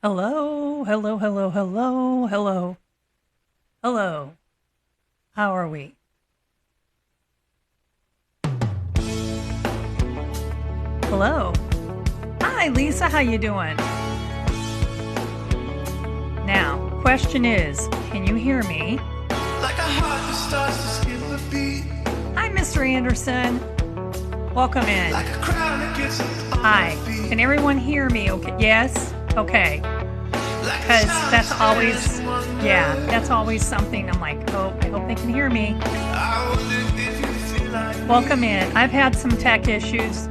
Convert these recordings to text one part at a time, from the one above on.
Hello, hello, hello, hello, hello, hello. How are we? Hello. Hi, Lisa. How you doing? Now, question is, can you hear me? Like a heart that starts to skip a beat. Hi, Mr. Anderson. Welcome in. Like a crowd that gets Hi. Can everyone hear me? Okay. Yes. Okay. Because that's always, that's always something. I'm like, oh, I hope they can hear me. Welcome in. I've had some tech issues.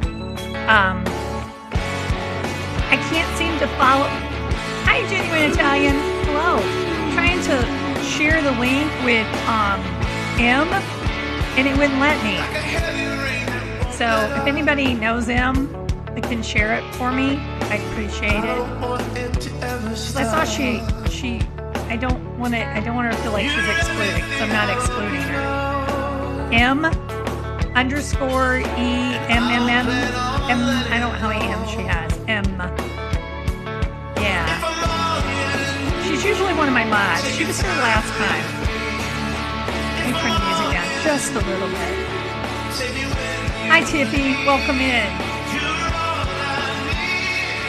I can't seem to follow. Hi, Genuine Italian. Hello. I'm trying to share the link with M, and it wouldn't let me. So if anybody knows M that can share it for me, I'd appreciate it. I saw I don't want her to feel like she's excluded, because I'm not excluding her. M_EMMM. I don't know how many M's she has. M. Yeah. She's usually one of my mods. She was here last time. Let me turn the music down just a little bit. Hi, Tiffy. Welcome in.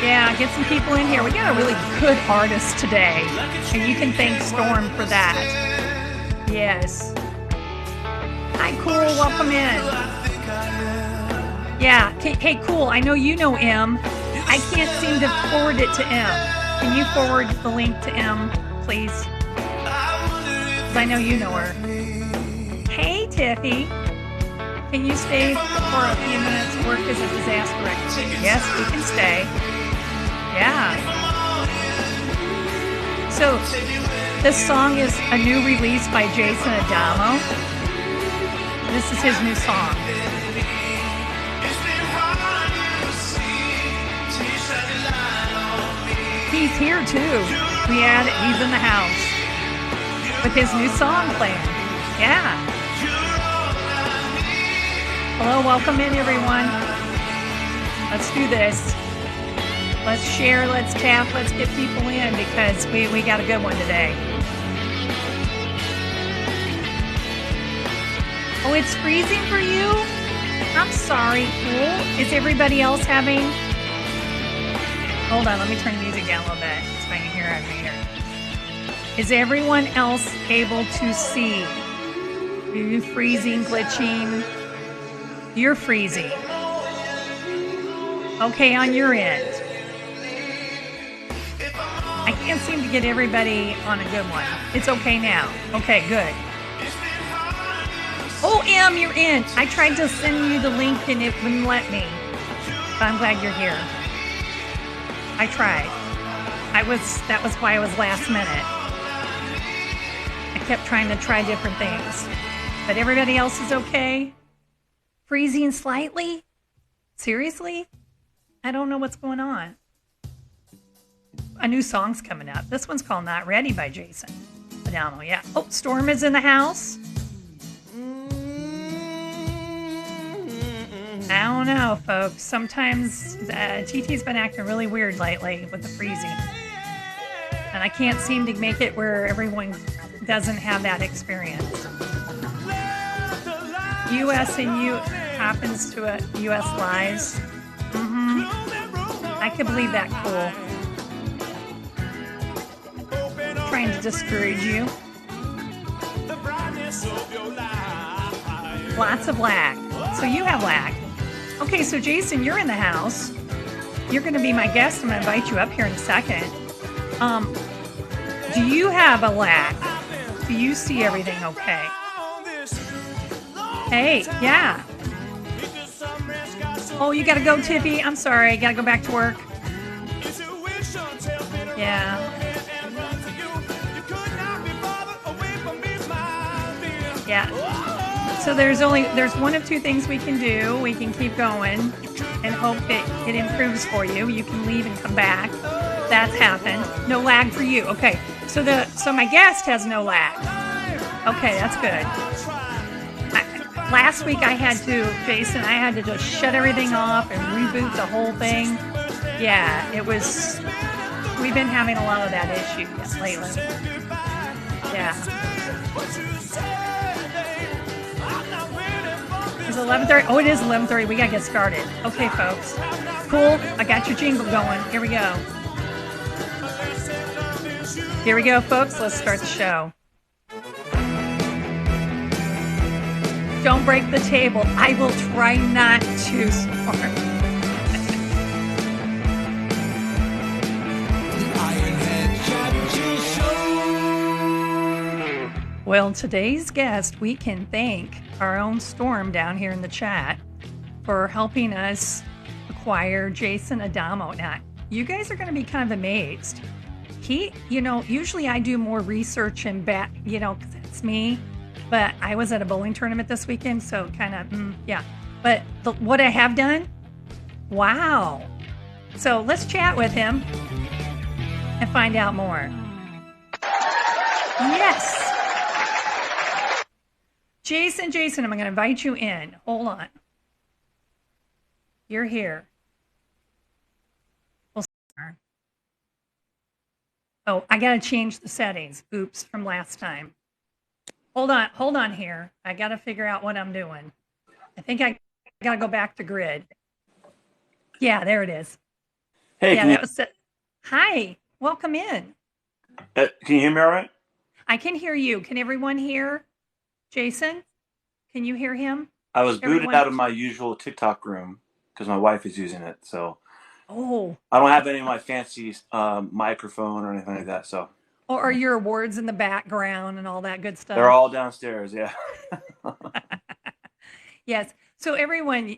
Yeah, get some people in here. We got a really good artist today, and you can thank Storm for that. Yes. Hi, Cool. Welcome in. Yeah. Hey, Cool. I know you know M. I can't seem to forward it to M. Can you forward the link to M, please? Because I know you know her. Hey, Tiffy. Can you stay for a few minutes? Work is a disaster. Yes, we can stay. Yeah. So, this song is a new release by Jason Adamo. This is his new song. He's here too. He's in the house with his new song playing. Yeah. Hello, welcome in everyone. Let's do this. Let's share, let's tap, let's get people in, because we got a good one today. Oh, it's freezing for you? I'm sorry, Cool. Is everybody else having... Hold on, let me turn the music down a little bit so I can hear it later. Is everyone else able to see? Are you freezing, glitching? You're freezing. Okay, on your end. I can't seem to get everybody on a good one. It's okay now. Okay, good. Oh, M, you're in. I tried to send you the link and it wouldn't let me. But I'm glad you're here. I tried. That was why I was last minute. I kept trying to try different things. But everybody else is okay? Freezing slightly? Seriously? I don't know what's going on. A new song's coming up. This one's called Not Ready by Jason Adamo. Yeah. Oh, Storm is in the house. I don't know, folks. Sometimes TT's been acting really weird lately with the freezing. And I can't seem to make it where everyone doesn't have that experience. US and U happens to a US lives. I could believe that, Cool. Trying to discourage you. Lots of lag. So you have lag. Okay, so Jason, you're in the house. You're going to be my guest. I'm going to invite you up here in a second. Do you have a lag? Do you see everything okay? Hey, yeah. Oh, you got to go, Tiffy. I'm sorry. I got to go back to work. Yeah. Yeah. So there's one of two things we can do. We can keep going and hope that it improves for you. You can leave and come back. That's happened. No lag for you. Okay. So my guest has no lag. Okay, that's good. Last week I had to just shut everything off and reboot the whole thing. Yeah, it was We've been having a lot of that issue lately. Yeah. It's 11:30. Oh, it is 11:30. We gotta get started. Okay, folks. Cool. I got your jingle going. Here we go. Here we go, folks. Let's start the show. Don't break the table. I will try not to, Storm. Well, today's guest, we can thank our own Storm down here in the chat for helping us acquire Jason Adamo. Now, you guys are going to be kind of amazed. Usually I do more research and because that's me. But I was at a bowling tournament this weekend, so kind of, yeah. But what I have done, wow. So let's chat with him and find out more. Yes. Jason, I'm going to invite you in. Hold on. You're here. Oh, I got to change the settings. Oops, from last time. Hold on here. I got to figure out what I'm doing. I think I got to go back to grid. Yeah, there it is. Hey, yeah, that was it. Hi, welcome in. Can you hear me all right? I can hear you. Can everyone hear Jason? Can you hear him? I was booted out of my usual TikTok room because my wife is using it. So I don't have any of my fancy microphone or anything like that. So. Or are your awards in the background and all that good stuff? They're all downstairs, yeah. Yes. So everyone,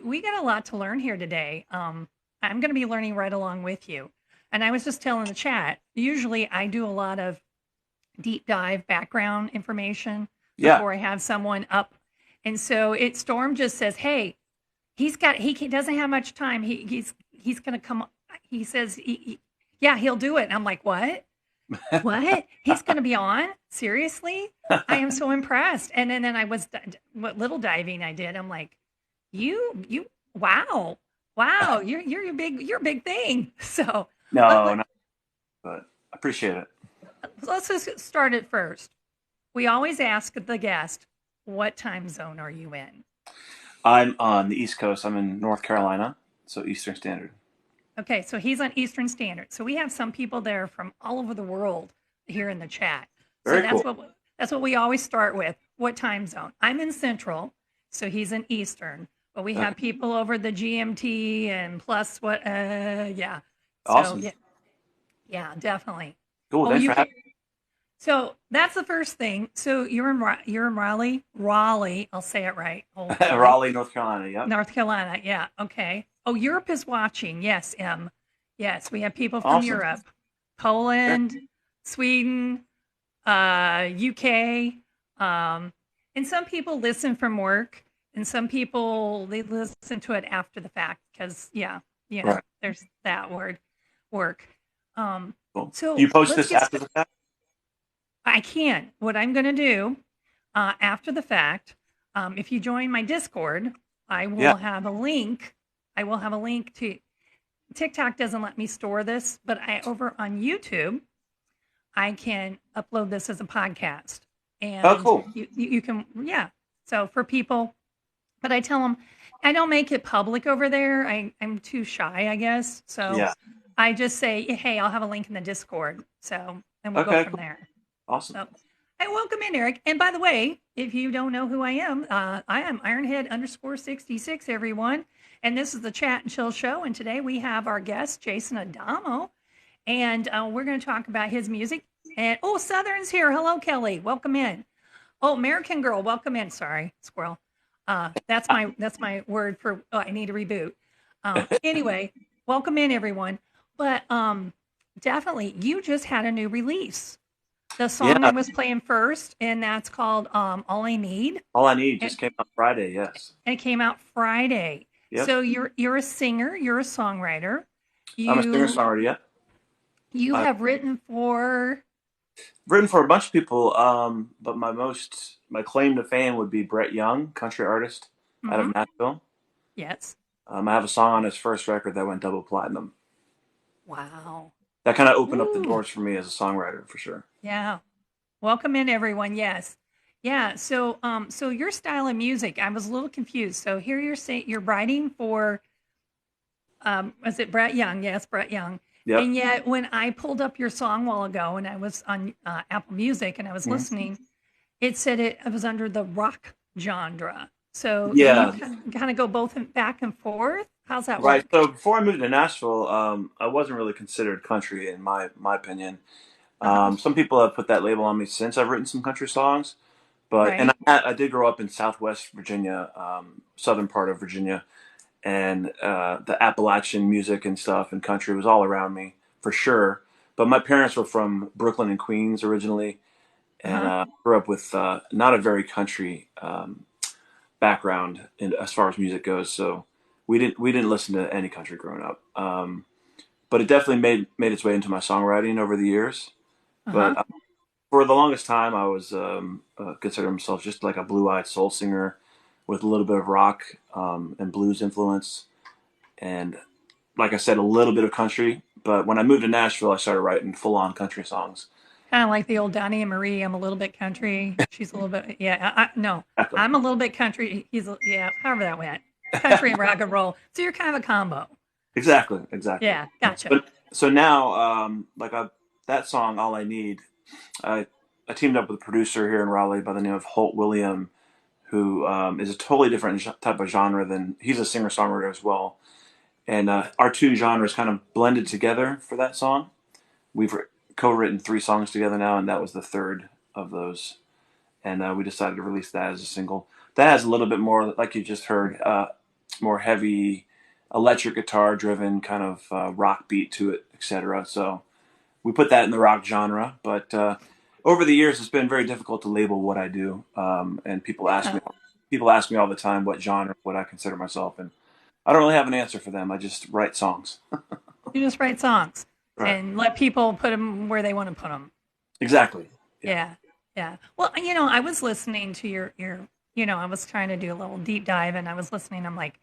we got a lot to learn here today. I'm going to be learning right along with you. And I was just telling the chat, usually I do a lot of deep dive background information before I have someone up. And so Storm just says, hey, he doesn't have much time. He's going to come. He says, he'll do it. And I'm like, what? What? He's going to be on? Seriously? I am so impressed. And then I was, what little diving I did, I'm like, wow, you're a big thing. So no, but I appreciate it. Let's just start it first. We always ask the guest, what time zone are you in? I'm on the East Coast. I'm in North Carolina, so Eastern Standard. Okay, so he's on Eastern Standard. So we have some people there from all over the world here in the chat. Very cool. That's what we always start with. What time zone? I'm in Central, so he's in Eastern. But we have people over the GMT and plus what? Yeah. Awesome. So, yeah, definitely. Cool. Thanks for having me. So that's the first thing. So you're in Raleigh. I'll say it right. Raleigh, North Carolina. Yeah. North Carolina. Yeah. Okay. Oh, Europe is watching. Yes, M. Yes, we have people from Europe, Poland, Sweden, UK, and some people listen from work, and some people they listen to it after the fact because there's that word, work. Cool. So you post this after the fact? I can. What I'm going to do after the fact, if you join my Discord, I will have a link. I will have a link to TikTok doesn't let me store this, but over on YouTube, I can upload this as a podcast. And cool. You can, So for people, but I tell them, I don't make it public over there. I'm too shy, I guess. So I just say, hey, I'll have a link in the Discord. So, and we'll go from there. Awesome. So, hey, welcome in, Eric. And by the way, if you don't know who I am Ironhead_66, everyone. And this is the Chat and Chill Show. And today we have our guest, Jason Adamo. And we're going to talk about his music. And, Southern's here. Hello, Kelly. Welcome in. Oh, American Girl. Welcome in. Sorry, squirrel. That's my word for, I need to reboot. Anyway, welcome in, everyone. But definitely, you just had a new release. The song I was playing first, and that's called All I Need. All I Need just came out Friday, yes. And it came out Friday. Yep. So you're a singer, you're a songwriter. I'm a singer-songwriter, yeah. You have written for a bunch of people, but my claim to fame would be Brett Young, country artist out of Nashville. Yes. I have a song on his first record that went double platinum. Wow. that kind of opened up the Ooh, doors for me as a songwriter for sure. yeah. Welcome in, everyone. Yes. Yeah. So your style of music, I was a little confused. So here you're saying you're writing for, was it Brett Young? Yes, Brett Young. Yep. And yet, when I pulled up your song a while ago, and I was on Apple Music and I was Mhm. listening, it said it was under the rock genre. So do you Yeah. kind of go both back and forth? How's that Right. work? So before I moved to Nashville, I wasn't really considered country in my opinion. Uh huh. Some people have put that label on me since I've written some country songs, but and Right. I did grow up in Southwest Virginia, southern part of Virginia, and the Appalachian music and stuff and country was all around me for sure. But my parents were from Brooklyn and Queens originally, Uh and huh. grew up with not a very country background as far as music goes. So we didn't listen to any country growing up. But it definitely made its way into my songwriting over the years. Uh huh. But for the longest time, I was considered myself just like a blue-eyed soul singer with a little bit of rock and blues influence, and like I said, a little bit of country. But when I moved to Nashville, I started writing full-on country songs. Kind of like the old Donnie and Marie. I'm a little bit country. She's a little bit, yeah. No, Exactly, I'm a little bit country. Yeah, however that went. Country and rock and roll. So you're kind of a combo. exactly, exactly. Yeah, gotcha. But so now, that song, "All I Need," I I teamed up with a producer here in Raleigh by the name of Holt William, who is a totally different type of genre than he's a singer songwriter as well. And our two genres kind of blended together for that song. We've co-written 3 songs together now, and that was the third of those. And we decided to release that as a single. That has a little bit more, like you just heard, more heavy electric guitar driven kind of rock beat to it, etc. So we put that in the rock genre. But over the years, it's been very difficult to label what I do, and Yeah, people ask me all the time what genre what I consider myself, and I don't really have an answer for them. I just write songs. you just write songs Right. and let people put them where they want to put them. Exactly. Yeah. Yeah, yeah. Well, I was listening to I was trying to do a little deep dive, and I was listening. I'm like,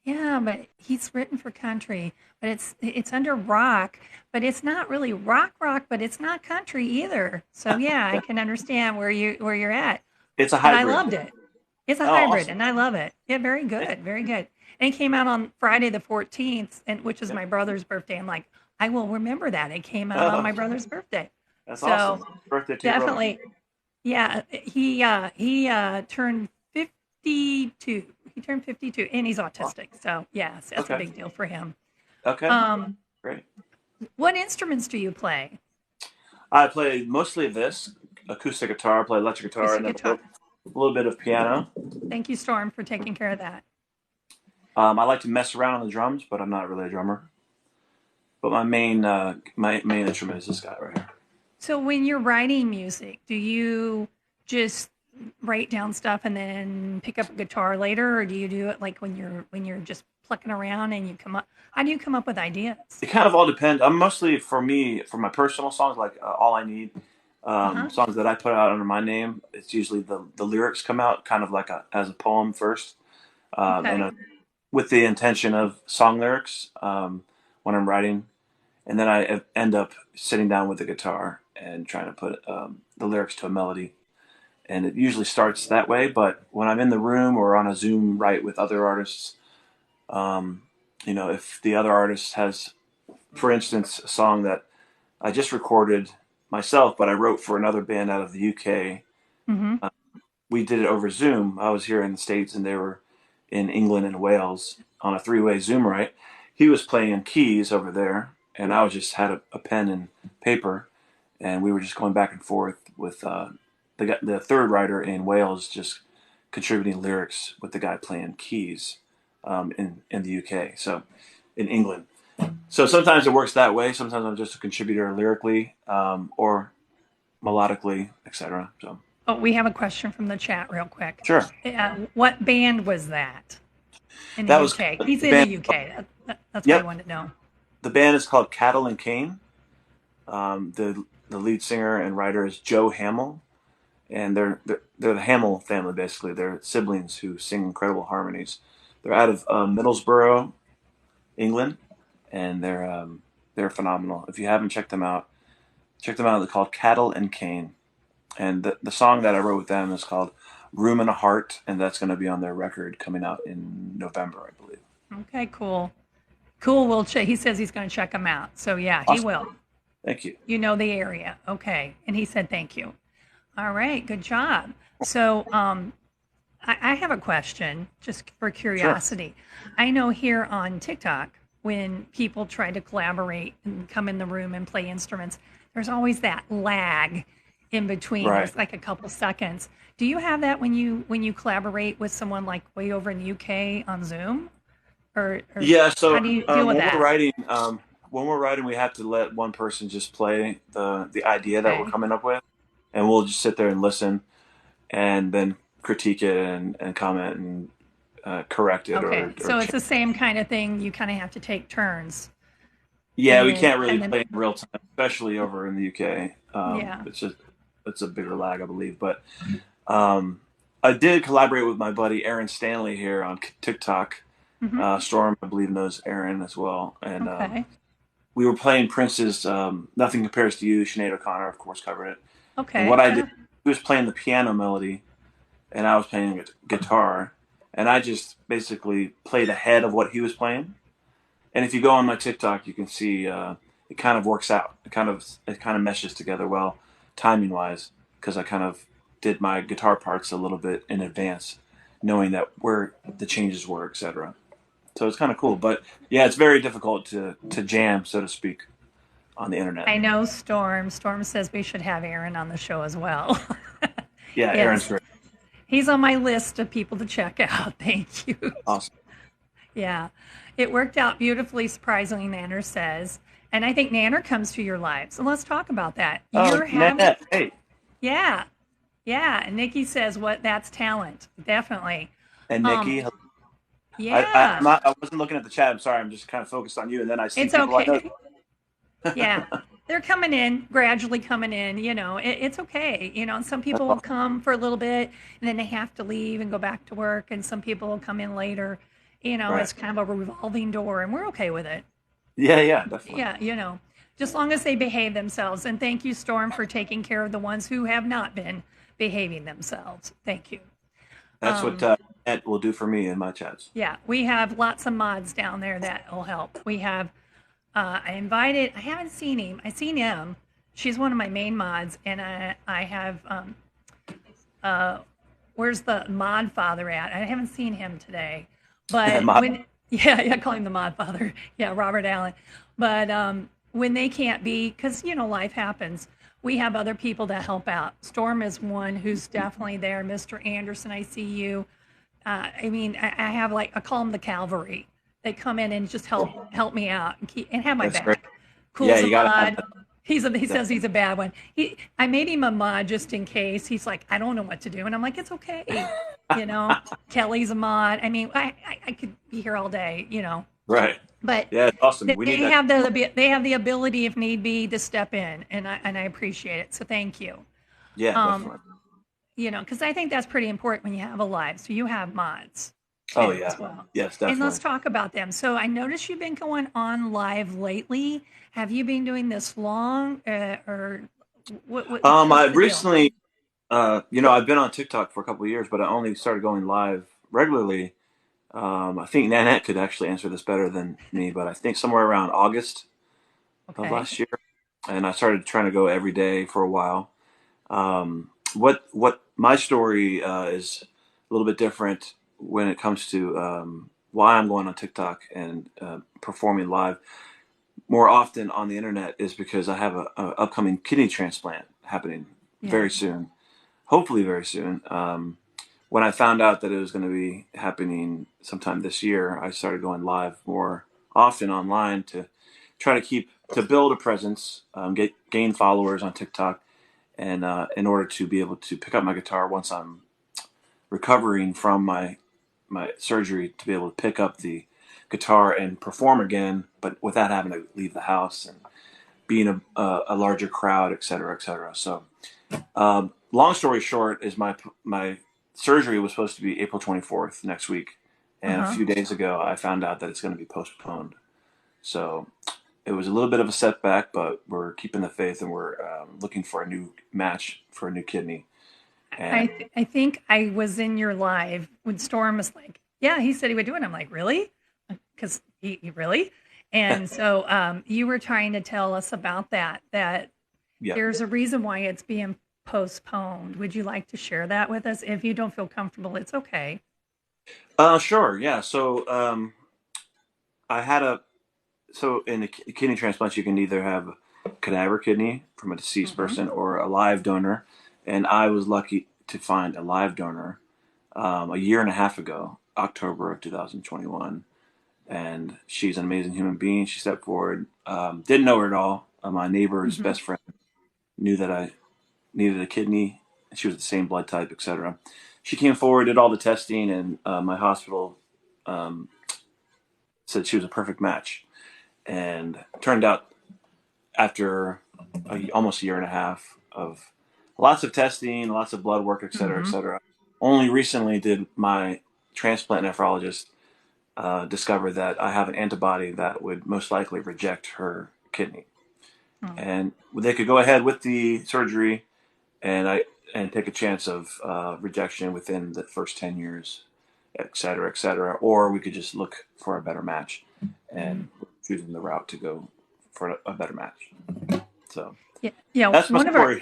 yeah, but he's written for country, but it's under rock, but it's not really rock, but it's not country either. So yeah, I can understand where you're at. It's a But I hybrid. loved it. It's a Oh, hybrid, awesome. and I love it. Yeah, very good, very good. And it came out on Friday the 14th, and which is Yep. my brother's birthday. I'm like, I will remember that. It came out on Oh, my brother's birthday. that's So awesome. Birthday to your brother. definitely, yeah, he turned 52. He turned 52, and he's Wow. autistic. So yes, that's a Okay. big deal for him. Okay. Um, Great. what instruments do you play? I play mostly this acoustic guitar, I play electric guitar, Acoustic and then guitar. a little bit of piano. Thank you, Storm, for taking care of that. I like to mess around on the drums, but I'm not really a drummer. But my main instrument is this guy right here. So when you're writing music, do you just write down stuff and then pick up a guitar later, or do you do it like when you're just plucking around and you come up? How do you come up with ideas? It kind of all depends. I'm mostly for my personal songs, like "All I Need," Uh huh. songs that I put out under my name. It's usually the lyrics come out kind of like as a poem first, and Okay. with the intention of song lyrics when I'm writing, and then I end up sitting down with the guitar and trying to put the lyrics to a melody. And it usually starts that way. But when I'm in the room or on a Zoom write with other artists, um, if the other artist has, for instance, a song that I just recorded myself, but I wrote for another band out of the UK. Mm-hmm. Uh, we did it over Zoom. I was here in the States and they were in England and Wales on a 3-way Zoom write. He was playing keys over there, and I was just had a pen and paper, and we were just going back and forth with the third writer in Wales just contributing lyrics with the guy playing keys in the UK. So in England. So sometimes it works that way. Sometimes I'm just a contributor lyrically or melodically, etc. So Oh, we have a question from the chat real quick. sure, What band was that in the that was UK? He's the in the band. UK. That's what I Yep, wanted to know. the band is called Cattle and Cane. The lead singer and writer is Joe Hamill, and they're the Hamill family basically. They're siblings who sing incredible harmonies. They're out of Middlesbrough, England, and they're They're phenomenal. If you haven't checked them out, check them out. They're called Cattle and Cane. And the song that I wrote with them is called Room and a Heart, and that's going to be on their record coming out in November, I believe. Okay, cool. Cool. We'll check. He says he's going to check them out. So yeah, he Awesome. will. Thank you. You know the area. Okay. And he said thank you. All right. Good job. So I have a question just for Sure. curiosity. I know here on TikTok, when people try to collaborate and come in the room and play instruments, there's always that lag in between. Right. There's like a couple seconds. Do you have that when you collaborate with someone like way over in the UK on Zoom? Or Yeah. how So do you deal with that? when we're writing, we have to let one person just play the idea that we're Okay. coming up with, and we'll just sit there and listen, and then critique it and comment and correct it Okay. or So it's change. the same kind of thing. You kind of have to take turns Yeah, and we then can't really and then play in real time, especially over in the UK. yeah. It's a bigger lag, I believe. But um, I did collaborate with my buddy Aaron Stanley here on TikTok. Hmm. Storm, I believe, knows Aaron as well, and Okay. we were playing Prince's "Nothing Compares to You." Sinead O'Connor, of course, covered it. And what Okay. I did, Yeah. he was playing the piano melody, and I was playing guitar, and I just basically played ahead of what he was playing. And if you go on my TikTok, you can see it kind of works out. It kind of meshes together well, timing wise, because I kind of did my guitar parts a little bit in advance, knowing that where the changes were, etc. So it's kind of cool. But yeah, it's very difficult to jam, so to speak, on the internet. I know Storm. Storm says we should have Aaron on the show as well. Yeah, Aaron's Yes. great. He's on my list of people to check out. Thank you. Awesome. Yeah. It worked out beautifully, surprisingly, Nanner says. And I think Nanner comes to your life. So let's talk about that. Oh, You're having, Nanette. Hey, yeah, yeah. And Nikki says, what? That's talent. Definitely. and Um, Nikki. yeah, I wasn't looking at the chat. I'm sorry. I'm just kind of focused on you, and then I see it's people I know. okay. Yeah. They're coming in, gradually coming in, it's okay. And some That's people will awesome. come for a little bit and then they have to leave and go back to work. And some people will come in later. Right. It's kind of a revolving door and we're okay with it. Yeah, yeah, definitely. Yeah, just long as they behave themselves. And thank you, Storm, for taking care of the ones who have not been behaving themselves. Thank you. That's what Um, Ed will do for me in my chats. yeah, we have lots of mods down there that will help. We have, I haven't seen him. I seen him. She's one of my main mods. And I have, uh, where's the mod father at? I haven't seen him today. But My, yeah, call him the mod father. Yeah, Robert Allen. But when they can't be, because, life happens, we have other people that help out. Storm is one who's definitely there. Mr. Anderson, I see you. I have I call them the cavalry. They come in and just help me out and have my that's great. back. Yeah, Cool's a you got to have mod. that. He Yeah. says he's a bad one. I made him a mod just in case. He's like, I don't know what to do, and I'm like, it's okay. You know, Kelly's a mod. I could be here all day. Right. But Yeah, it's awesome. We they need that. have the ability if need be to step in, and I appreciate it. So thank you. Yeah, Um, definitely. because I think that's pretty important when you have a live. So you have mods Oh too yeah. as well. Yes, And let's definitely. talk about them. So I noticed you've been going on live lately. Have you been doing this long, or what's I the deal? recently, I've been on TikTok for a couple of years, but I only started going live regularly. I think Nanette could actually answer this better than me, but I think somewhere around August of Okay. last year, and I started trying to go every day for a while. What my story is a little bit different when it comes to why I'm going on TikTok and performing live more often on the internet is because I have a upcoming kidney transplant happening Yeah. very soon, hopefully very soon. When I found out that it was going to be happening sometime this year, I started going live more often online to try to build a presence, gain followers on TikTok, and in order to be able to pick up my guitar once I'm recovering from my surgery, to be able to pick up the guitar and perform again, but without having to leave the house and being a larger crowd, et cetera, et cetera. So, long story short, is my surgery was supposed to be April 24th next week, Uh and a huh. few days ago I found out that it's going to be postponed. So it was a little bit of a setback, but we're keeping the faith and we're looking for a new match for a new kidney. And I think I was in your live when Storm was like, "Yeah, he said he would do it." I'm like, "Really?" Because he really. And so you were trying to tell us about that yeah, there's a reason why it's being postponed. Would you like to share that with us? If you don't feel comfortable, it's okay. sure, yeah. So I had a so in a kidney transplant, you can either have a cadaver kidney from a deceased Hmm. person or a live donor, and I was lucky to find a live donor a year and a half ago, October of 2021. And she's an amazing human being. She stepped forward. Didn't know her at all. My neighbor's Hmm. best friend knew that I needed a kidney. She was the same blood type, etc. She came forward, did all the testing, and my hospital um, said she was a perfect match. And it turned out after almost a year and a half of lots of testing, lots of blood work, etc., Hmm. etc. Only recently did my transplant nephrologist discover that I have an antibody that would most likely reject her kidney, Oh. and they could go ahead with the surgery and take a chance of rejection within the first 10 years, et cetera, or we could just look for a better match, Mm. and choosing the route to go for a better match. So Yeah, yeah. that's my story.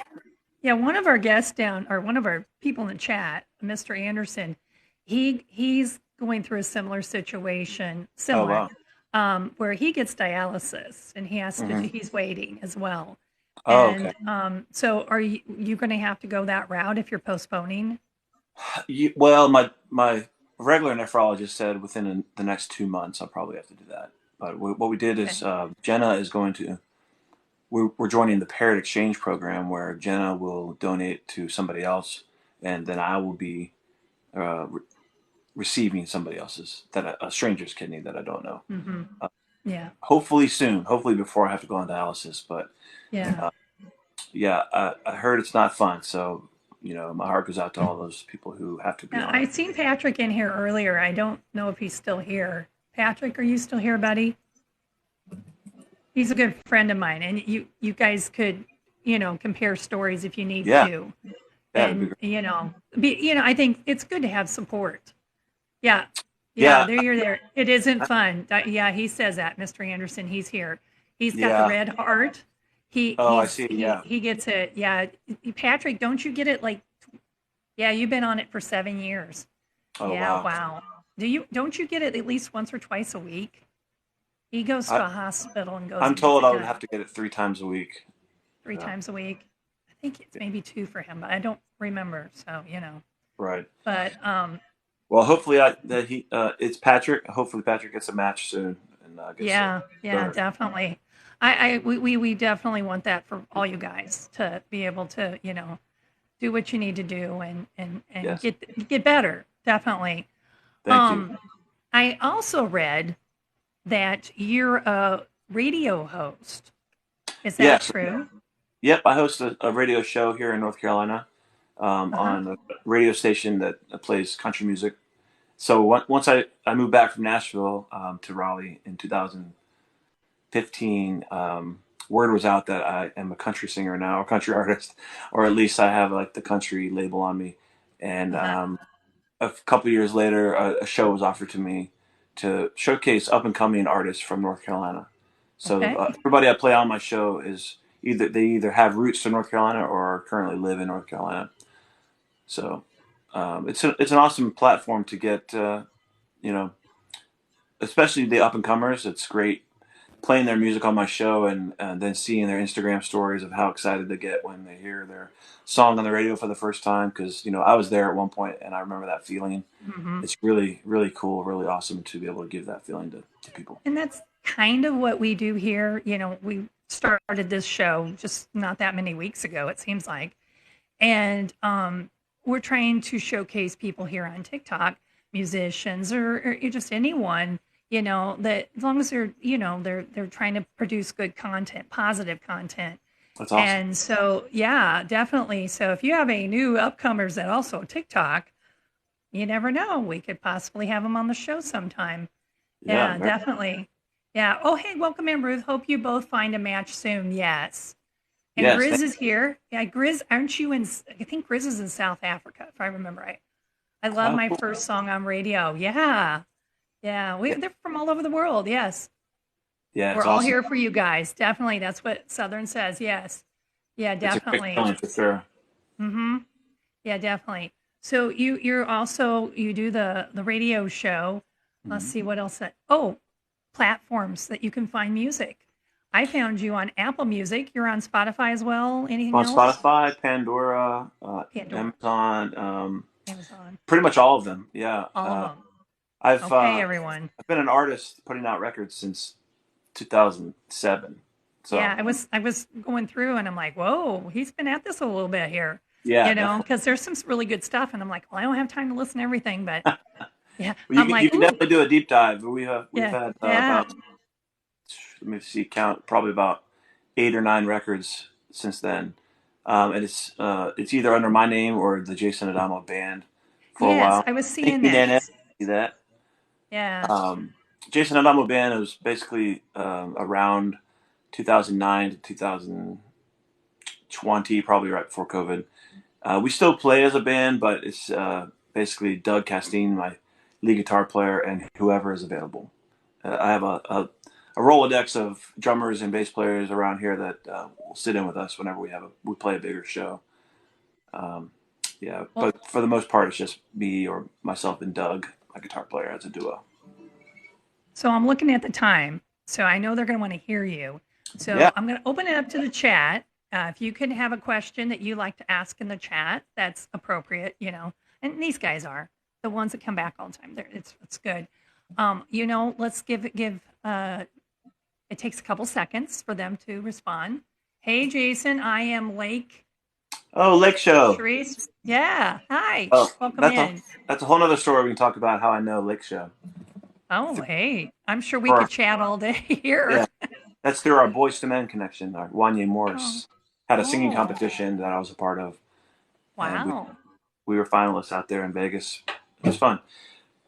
One of our guests down, or one of our people in the chat, Mr. Anderson, he's going through a similar situation, Oh similar, wow. where he gets dialysis and he has to, Hmm. he's waiting as well. Oh okay. And so, are you going to have to go that route if you're postponing? Well, my regular nephrologist said within the next 2 months I'll probably have to do that. But what we did is Okay. Jenna is going to we're joining the parent exchange program where Jenna will donate to somebody else, and then I will be uh, re- receiving somebody else's a stranger's kidney that I don't know. Hmm. Uh, Yeah. Hopefully soon, hopefully before I have to go on dialysis. But Yeah. uh, yeah, I heard it's not fun. So my heart goes out to all those people who have to be Now, on I it. seen Patrick in here earlier. I don't know if he's still here. Patrick, are you still here, buddy? He's a good friend of mine, and you guys could, compare stories if you need Yeah, to. that'd be And great. I think it's good to have support. Yeah, yeah, Yeah, there you're there. It isn't fun. Yeah, he says that, Mr. Anderson. He's here. He's got the yeah. red heart. He Oh, I he's see. Yeah. he gets it. Yeah, Patrick, don't you get it? Like, yeah, you've been on it for 7 years. Oh, Yeah, wow. wow. Don't you get it at least once or twice a week? He goes I to a hospital and goes I'm and gets told it I would done have to get it 3 times a week. three Yeah. times a week. I think it's maybe two for him, but I don't remember. So, Right. but Well, hopefully it's Patrick. Hopefully Patrick gets a match soon and gets a yeah, yeah, donor. definitely. We definitely want that for all you guys to be able to, do what you need to do and Yes. get better. Definitely. Thank you. Um, I also read that you're a radio host. Is that Yes. true? Yep. I host a radio show here in North Carolina Uh huh. on a radio station that plays country music. So once I moved back from Nashville to Raleigh in 2015, word was out that I am a country singer now, or country artist, or at least I have like the country label on me. And Uh huh. a couple years later, a show was offered to me to showcase up and coming artists from North Carolina. So Okay. everybody I play on my show is either have roots to North Carolina or currently live in North Carolina. So it's an awesome platform to get you know especially the up and comers. It's great playing their music on my show and then seeing their Instagram stories of how excited they get when they hear their song on the radio for the first time. Because I was there at one point and I remember that feeling. Hmm. It's really really cool, really awesome to be able to give that feeling to people. And that's kind of what we do here. We started this show just not that many weeks ago, it seems like. And we're trying to showcase people here on TikTok, musicians or just anyone, that as long as they're trying to produce good content, positive content. That's awesome. And so, yeah, definitely. So if you have any new upcomers that also TikTok, you never know. We could possibly have them on the show sometime. Yeah, Yeah, definitely. Yeah. Oh, hey, welcome in, Ruth. Hope you both find a match soon. Yes. And Yes. Grizz is here. Yeah, Grizz, aren't you in? I think Grizz is in South Africa, if I remember right. I love Oh, my cool. first song on radio. Yeah. Yeah. Yeah, They're from all over the world. Yes. yeah, We're it's all awesome. here for you guys. Definitely. That's what Southern says. Yes. Yeah, It's a great definitely. feeling for sure. Mm-hmm. Yeah, definitely. So you're also you do the radio show. Let's Mhm. see what else oh, platforms that you can find music. I found you on Apple Music. You're on Spotify as well. Anything On else? Spotify, Pandora, Pandora, Amazon, Amazon, pretty much all of them. Yeah. all of them. I've Okay, uh, everyone. I've been an artist putting out records since 2007. Yeah, So I was going through and I'm like, whoa, he's been at this a little bit here, yeah, definitely. because there's some really good stuff, and I'm like, well, I don't have time to listen to everything, but yeah, Well, I'm you like, can ooh, definitely do a deep dive. We've yeah, had yeah. about, let me see, count, probably about 8 or 9 records since then. And it's either under my name or the Jason Adamo band for a Yes, while. I was Thank seeing you, that. Nana. See that? Yeah. Um, Jason Adamo band was basically around 2009 to 2020, probably right before COVID. We still play as a band, but it's basically Doug Castine, my lead guitar player, and whoever is available. I have a Rolodex of drummers and bass players around here that will sit in with us whenever we play a bigger show. Um, yeah, Well, but for the most part, it's just me or myself and Doug, my guitar player, as a duo. so I'm looking at the time. So I know they're going to want to hear you. Yeah, So I'm going to open it up to the chat. If you can have a question that you like to ask in the chat, that's appropriate. And these guys are the ones that come back all the time. It's good. Let's give. It takes a couple seconds for them to respond. Hey, Jason, I am Lake oh, Lake Show. Sharice. Yeah. Hi. Oh, Welcome in. that's a whole other story. We can talk about how I know Lake Show. Oh, hey. I'm sure we For could chat all day here. Yeah, that's through our Boys to Men connection. Our Wanye Oh, Morris had a singing oh, competition that I was a part of, and wow. we were finalists out there in Vegas. It was fun.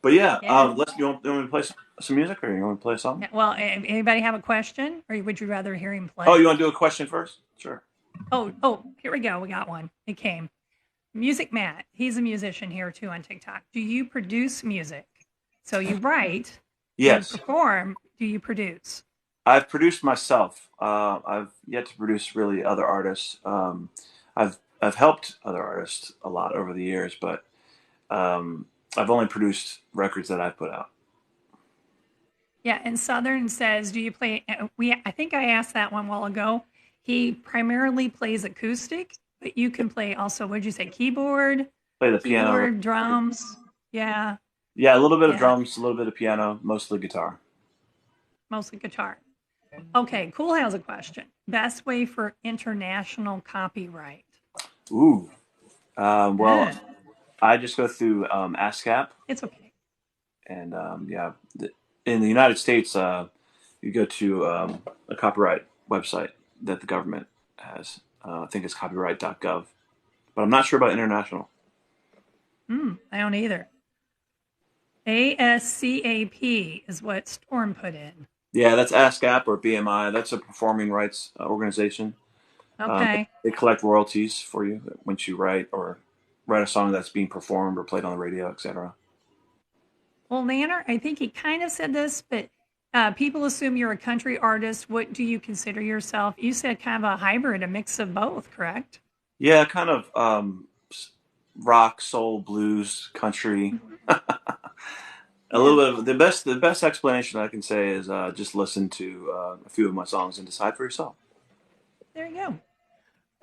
But yeah, Yeah. you want me to play some music, or you want to play something? Yeah, well, anybody have a question, or would you rather hear him Oh, you play? want to do a question first? Sure. Oh, here we go. We got one. It came. Music Matt. He's a musician here too on TikTok. Do you produce music? So you write, you Yes, perform. Do you produce? I've produced myself. I've yet to produce really other artists. I've helped other artists a lot over the years, but um, I've only produced records that I've put out. Yeah, and Southern says, "Do you play?" I think I asked that one a while ago. He primarily plays acoustic, but you can play also. What did you say? Play the piano. Keyboard, drums. Yeah, Yeah, a little bit of yeah, drums, a little bit of piano, mostly guitar. mostly guitar. Okay, Cool has a question. Best way for international copyright? Ooh. Well, Good. I just go through ASCAP, It's okay. and yeah, in the United States, you go to a copyright website that the government has. I think it's copyright.gov, but I'm not sure about international. I don't either. ASCAP is what Storm put in. Yeah, that's ASCAP or BMI. That's a performing rights organization. Okay. They collect royalties for you once you write a song that's being performed or played on the radio, etc. Well, Nanner, I think he kind of said this, but people assume you're a country artist. What do you consider yourself? You said kind of a hybrid, a mix of both, correct? Yeah, kind of rock, soul, blues, country. A Yeah, little bit of the best explanation I can say is just listen to a few of my songs and decide for yourself. there you go.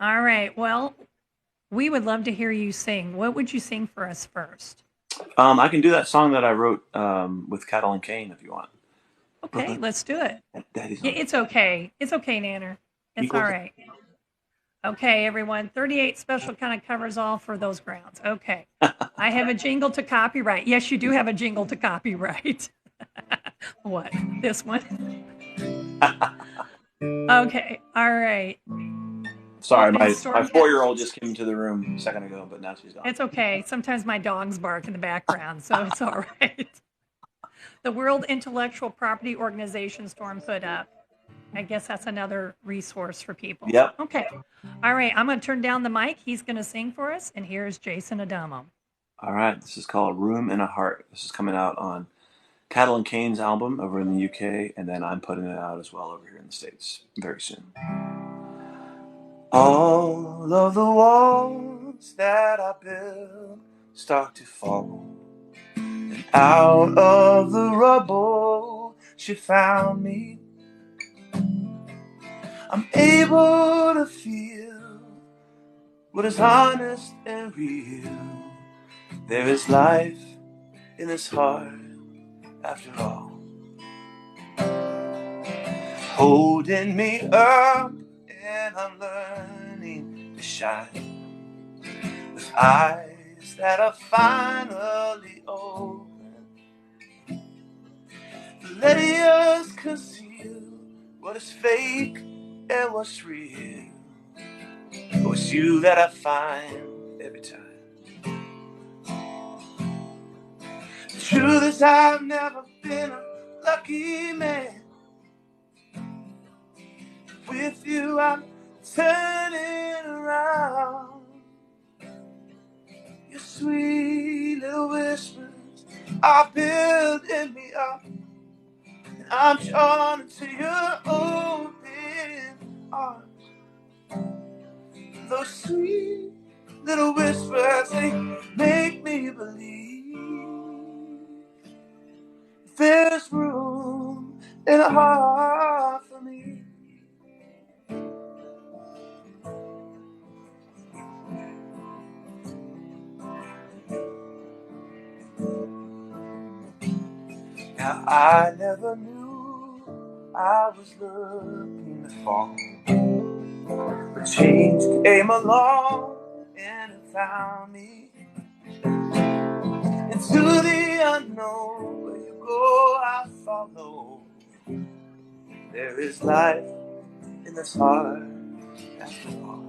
All right. Well, we would love to hear you sing. What would you sing for us first? I can do that song that I wrote with Cattle and Kane if you want. Okay, Brooklyn, let's do it. Daddy's Yeah, on. it's okay. It's okay, Nanner. It's all Eagles. right. Okay, everyone. 38 special kind of covers all for those grounds. Okay. I have a jingle to copyright. Yes, you do have a jingle to copyright. What? This one? Okay. All right. Well, Sorry, and my Storm 4-year-old just came into the room a second ago, but now she's gone. it's okay. Sometimes my dogs bark in the background, so it's all right. the World Intellectual Property Organization Storm put up. I guess that's another resource for people. Yep. Okay. All right. I'm going to turn down the mic. He's going to sing for us. And here's Jason Adamo. All right. This is called Room in a Heart. This is coming out on Cattle and Cane's album over in the UK, and then I'm putting it out as well over here in the States very soon. All of the walls that I built start to fall, and out of the rubble she found me. I'm able to feel what is honest and real. There is life in this heart after all, holding me up, and I'm learning to shine with eyes that are finally open. Letting us conceal what is fake and what's real. Oh, it's you that I find every time. The truth is I've never been a lucky man. With you I'm turning around. Your sweet little whispers are building me up, and I'm drawn to your open arms. Those sweet little whispers, they make me believe there's room in a heart for me. Now I never knew I was looking to fall, but change came along and it found me. Into the unknown, where you go I follow. There is life in this heart after all.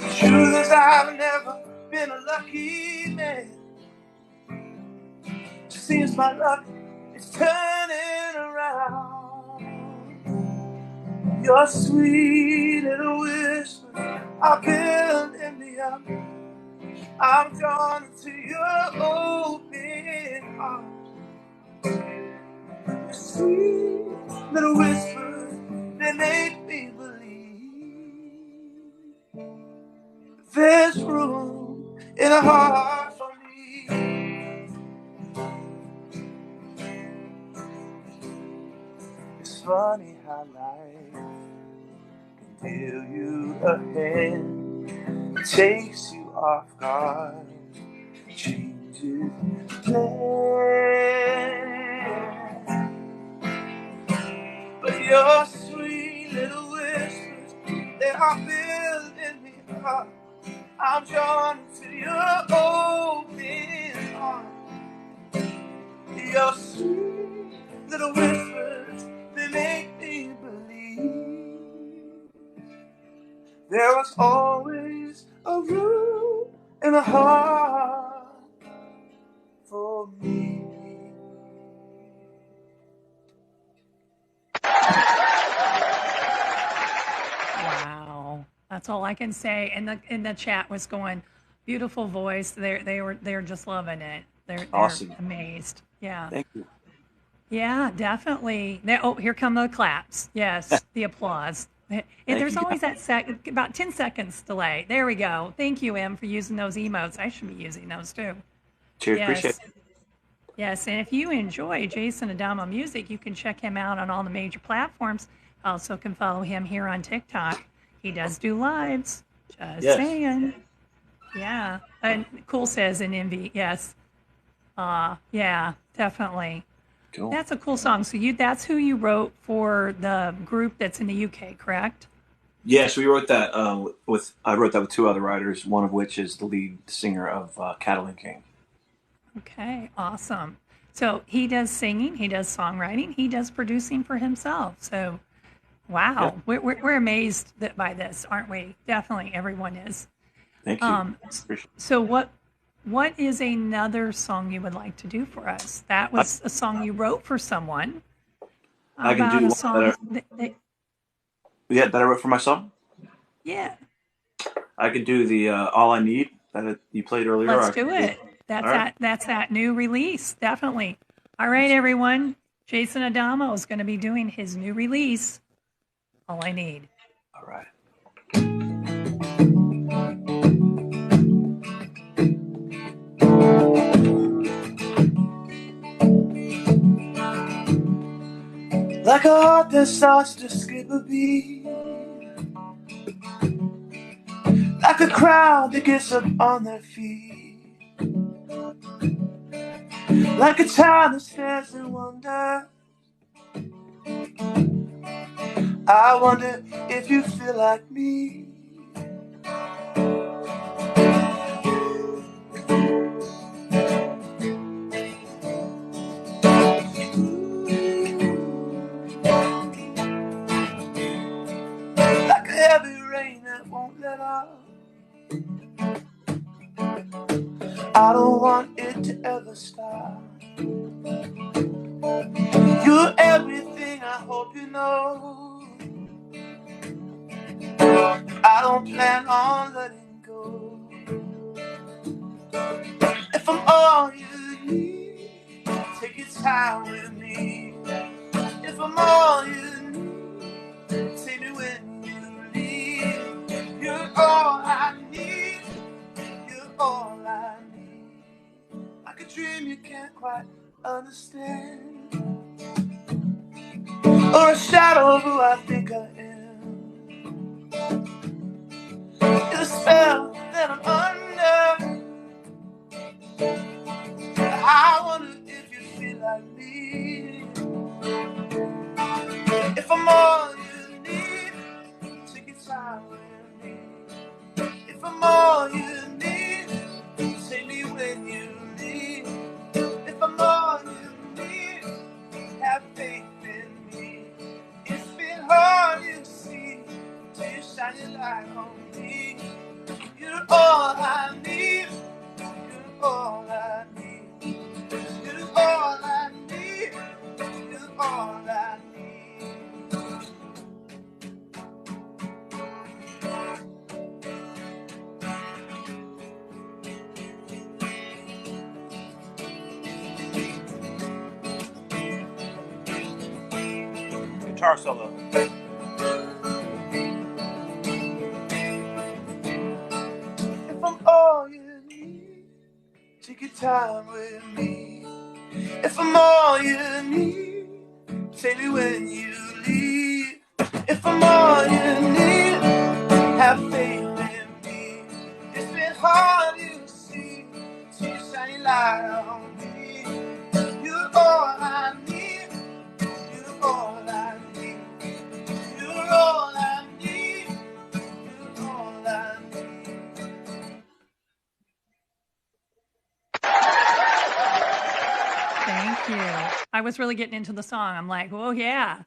The truth is I've never been a lucky man. Seems my luck is turning around. Your sweet little whispers are building me up. I'm drawn to your open arms. Your sweet little whispers, they make me believe there's room in a heart for me. It's funny how life can deal you a hand, takes you off guard, changes plans. But your sweet little whispers, they are building me up. I'm drawn to your open arms. Your sweet little whispers, they make me believe there was always a room in the heart for me. Wow. That's all I can say. And the chat was going, beautiful voice. They're just loving it. They're Awesome. amazed. Yeah. Thank you. Yeah, definitely. Oh, here come the claps. Yes, the applause. And there's you. always that about 10 seconds delay. There we go. Thank you, Em, for using those emotes. I should be using those too. Cheers. Yes. Appreciate it. Yes, and if you enjoy Jason Adamo music, you can check him out on all the major platforms. Also can follow him here on TikTok. He does do lives. Just saying. Yeah. And Cool says in Envy, yes. Yeah, definitely. Cool. That's a cool song. So that's who you wrote for the group that's in the UK, correct? Yes, we wrote that I wrote that with two other writers, one of which is the lead singer of Cattle and Cane. Okay, awesome. So he does singing, he does songwriting, he does producing for himself. So, wow, yeah. We're amazed by this, aren't we? Definitely, everyone is. Thank you. So what is another song you would like to do for us? That was a song you wrote for someone. How I can about do a one song that I wrote for myself. yeah, I can do the "All I Need" that you played earlier. let's I can do do, it. all right. That's that new release, definitely. All right, everyone. Jason Adamo is going to be doing his new release, All I Need. All right. Like a heart that starts to skip a beat, like a crowd that gets up on their feet, like a child that stares and wonders. I wonder if you feel like me. Like a heavy rain that won't let up. I don't want it to ever stop. You're everything, I hope you know. I don't plan on letting go. If I'm all you need, take your time with me. If I'm all you need, take me when you leave. You're all I need. You're all I need. Like a dream you can't quite understand, or a shadow of who I think I am. It's a spell that I'm under. I wonder if you feel like me. If I'm all you need, take your time with me. If I'm all you need, take me when you leave. If I'm all you need, have faith in me. It's been hard, you see, till you shine your light on me. You're all I need. You're all I need. You're all I need. You're all I need. Guitar solo. If I'm all you need, take your time with me. If I'm all you need, take me when you leave. If I'm all you need, have faith in me. It's been hard, you see, till you shine your light on me. You're all I need. You're all I need. You're all I need. You're all I need. Thank you. I was really getting into the song. I'm like, oh, yeah,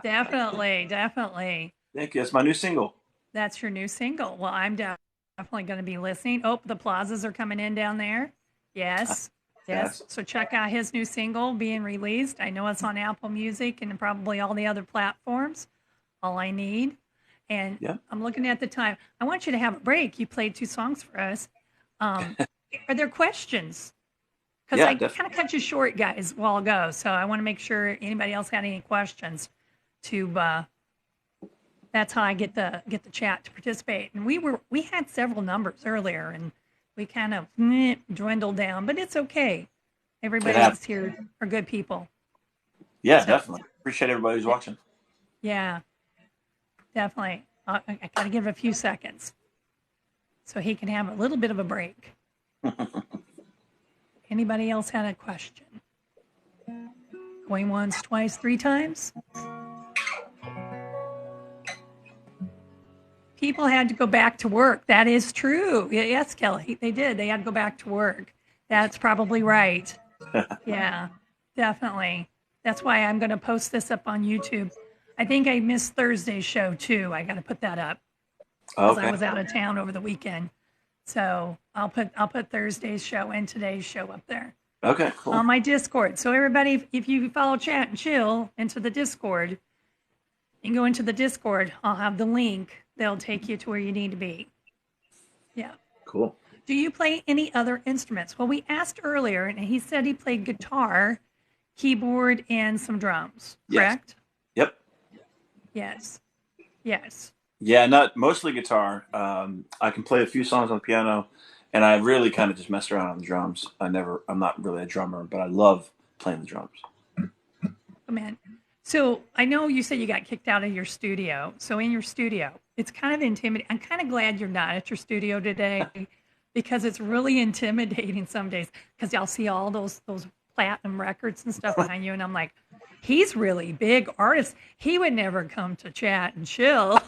definitely, definitely. Thank you. That's my new single. That's your new single. Well, I'm definitely going to be listening. Oh, the plazas are coming in down there. Yes. Yes. Yes. So check out his new single being released. I know it's on Apple Music and probably all the other platforms. All I Need. And Yeah. I'm looking at the time. I want you to have a break. You played 2 songs for us. Are there questions? Because Yeah, I definitely. kind of cut you short, guys, a while ago. So I want to make sure anybody else had any questions to that's how I get the chat to participate. And we had several numbers earlier, and we kind of dwindled down, but it's okay. Everybody that's here are good people. Yeah, So, definitely. Appreciate everybody who's watching. yeah, definitely. I got to give it a few seconds so he can have a little bit of a break. Anybody else had a question? Going once, twice, 3 times? People had to go back to work. That is true. Yes, Kelly, they did. They had to go back to work. That's probably right. Yeah, definitely. That's why I'm going to post this up on YouTube. I think I missed Thursday's show too. I got to put that up because I Okay. was out of town over the weekend. So I'll put Thursday's show and today's show up there Okay, cool. on my Discord. So everybody, if you follow Chat and Chill into the Discord, and go into the Discord, I'll have the link. They'll take you to where you need to be. Yeah. Cool. Do you play any other instruments? Well, we asked earlier, and he said he played guitar, keyboard, and some drums. Correct? Yes. Yep. Yes. Yes. Yeah, not mostly guitar. I can play a few songs on the piano, and I really kind of just mess around on the drums. I'm not really a drummer, but I love playing the drums. Oh, man. So I know you said you got kicked out of your studio. So in your studio, it's kind of intimidating. I'm kind of glad you're not at your studio today because it's really intimidating some days because I'll see all those platinum records and stuff behind you, and I'm like, he's really big artist. He would never come to Chat and Chill.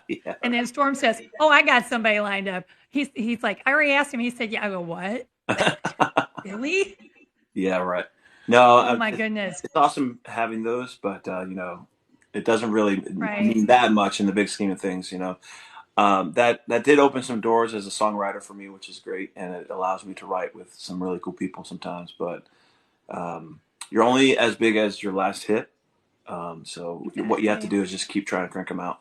Yeah. And then Storm says, "Oh, I got somebody lined up." He's like, I already asked him. He said, "Yeah." I go, "What? Really?" Yeah, right. No, Oh my goodness. it's awesome having those, but it doesn't really Right. mean that much in the big scheme of things. That did open some doors as a songwriter for me, which is great, and it allows me to write with some really cool people sometimes. But you're only as big as your last hit, so what you have to do is just keep trying to crank them out.